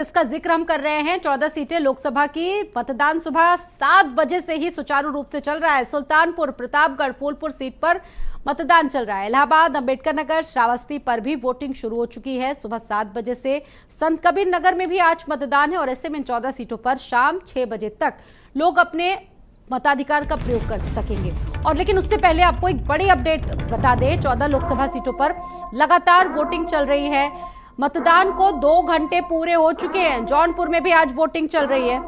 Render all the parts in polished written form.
इसका जिक्र हम कर रहे हैं। 14 सीटें लोकसभा की मतदान सुबह 7 बजे से ही सुचारू रूप से चल रहा है। सुल्तानपुर, प्रतापगढ़, फूलपुर सीट पर मतदान चल रहा है। इलाहाबाद, अंबेडकर नगर, श्रावस्ती पर भी वोटिंग शुरू हो चुकी है। सुबह 7 बजे से संत कबीर नगर में भी आज मतदान है और ऐसे में इन 14 सीटों पर शाम 6 बजे तक लोग अपने मताधिकार का प्रयोग कर सकेंगे। और लेकिन उससे पहले आपको एक बड़ी अपडेट बता दें, 14 लोकसभा सीटों पर लगातार वोटिंग चल रही है। मतदान को 2 घंटे पूरे हो चुके हैं। जौनपुर में भी आज वोटिंग चल रही है।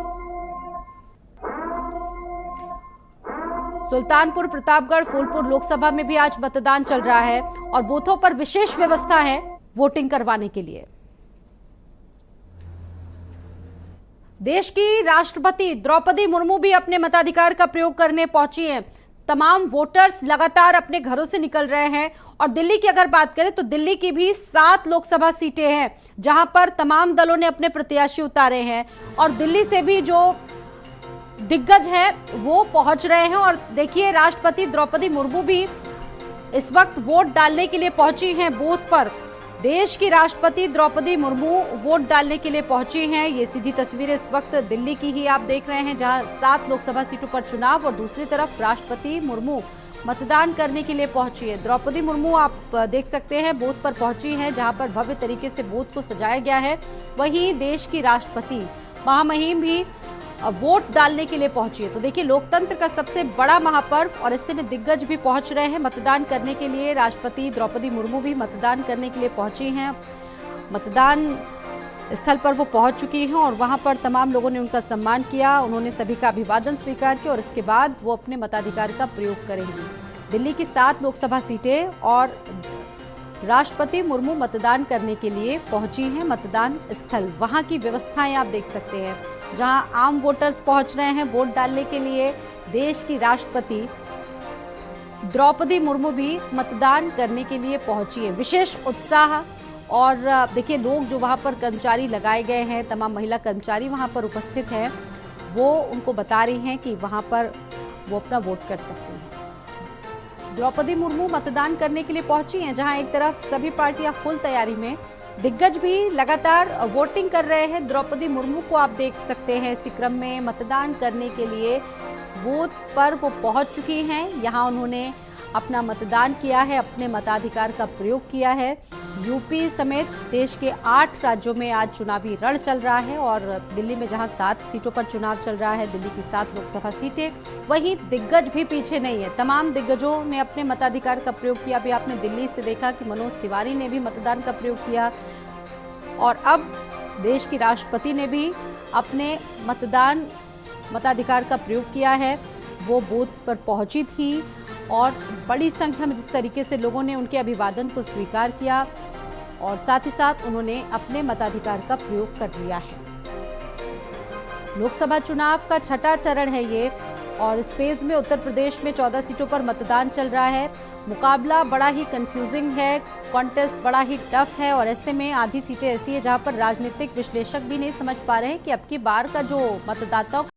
सुल्तानपुर, प्रतापगढ़, फूलपुर लोकसभा में भी आज मतदान चल रहा है और बूथों पर विशेष व्यवस्था है वोटिंग करवाने के लिए। देश की राष्ट्रपति द्रौपदी मुर्मू भी अपने मताधिकार का प्रयोग करने पहुंची हैं। तमाम वोटर्स लगातार अपने घरों से निकल रहे हैं और दिल्ली की अगर बात करें तो दिल्ली की भी 7 लोकसभा सीटें हैं जहां पर तमाम दलों ने अपने प्रत्याशी उतारे हैं और दिल्ली से भी जो दिग्गज हैं वो पहुंच रहे हैं। और देखिए, राष्ट्रपति द्रौपदी मुर्मू भी इस वक्त वोट डालने के लिए पहुंची हैं बूथ पर। देश की राष्ट्रपति द्रौपदी मुर्मू वोट डालने के लिए पहुंची हैं। ये सीधी तस्वीरें इस वक्त दिल्ली की ही आप देख रहे हैं, जहां 7 लोकसभा सीटों पर चुनाव और दूसरी तरफ राष्ट्रपति मुर्मू मतदान करने के लिए पहुंची है। द्रौपदी मुर्मू आप देख सकते हैं बूथ पर पहुंची हैं, जहां पर भव्य तरीके से बूथ को सजाया गया है। वहीं देश की राष्ट्रपति महामहिम भी वोट डालने के लिए पहुंची है। तो देखिए, लोकतंत्र का सबसे बड़ा महापर्व और इससे में दिग्गज भी पहुंच रहे हैं मतदान करने के लिए। राष्ट्रपति द्रौपदी मुर्मू भी मतदान करने के लिए पहुंची हैं। मतदान स्थल पर वो पहुंच चुकी हैं और वहां पर तमाम लोगों ने उनका सम्मान किया। उन्होंने सभी का अभिवादन स्वीकार किया और इसके बाद वो अपने मताधिकार का प्रयोग करेंगी। दिल्ली की 7 लोकसभा सीटें और राष्ट्रपति मुर्मू मतदान करने के लिए पहुंची हैं मतदान स्थल। वहां की व्यवस्थाएं आप देख सकते हैं, जहां आम वोटर्स पहुंच रहे हैं वोट डालने के लिए। देश की राष्ट्रपति द्रौपदी मुर्मू भी मतदान करने के लिए पहुंची है। विशेष उत्साह और देखिए, लोग जो वहां पर कर्मचारी लगाए गए हैं, तमाम महिला कर्मचारी वहां पर उपस्थित हैं, वो उनको बता रही हैं कि वहां पर वो अपना वोट कर सकते हैं। द्रौपदी मुर्मू मतदान करने के लिए पहुंची हैं, जहां एक तरफ सभी पार्टियां फुल तैयारी में, दिग्गज भी लगातार वोटिंग कर रहे हैं। द्रौपदी मुर्मू को आप देख सकते हैं इसी क्रम में मतदान करने के लिए बूथ पर वो पहुंच चुकी हैं। यहां उन्होंने अपना मतदान किया है, अपने मताधिकार का प्रयोग किया है। यूपी समेत देश के 8 राज्यों में आज चुनावी रण चल रहा है और दिल्ली में जहां 7 सीटों पर चुनाव चल रहा है, दिल्ली की 7 लोकसभा सीटें, वहीं दिग्गज भी पीछे नहीं है। तमाम दिग्गजों ने अपने मताधिकार का प्रयोग किया। अभी आपने दिल्ली से देखा कि मनोज तिवारी ने भी मतदान का प्रयोग किया और अब देश की राष्ट्रपति ने भी अपने मताधिकार का प्रयोग किया है। वो बूथ पर पहुंची थी और बड़ी संख्या में जिस तरीके से लोगों ने उनके अभिवादन को स्वीकार किया और साथ ही साथ उन्होंने अपने मताधिकार का प्रयोग कर लिया है। लोकसभा चुनाव का 6ठा चरण है ये और इस फेज में उत्तर प्रदेश में 14 सीटों पर मतदान चल रहा है। मुकाबला बड़ा ही कंफ्यूजिंग है, कॉन्टेस्ट बड़ा ही टफ है और ऐसे में आधी सीटें ऐसी है जहां पर राजनीतिक विश्लेषक भी नहीं समझ पा रहे हैं कि अब की बार का जो मतदाताओं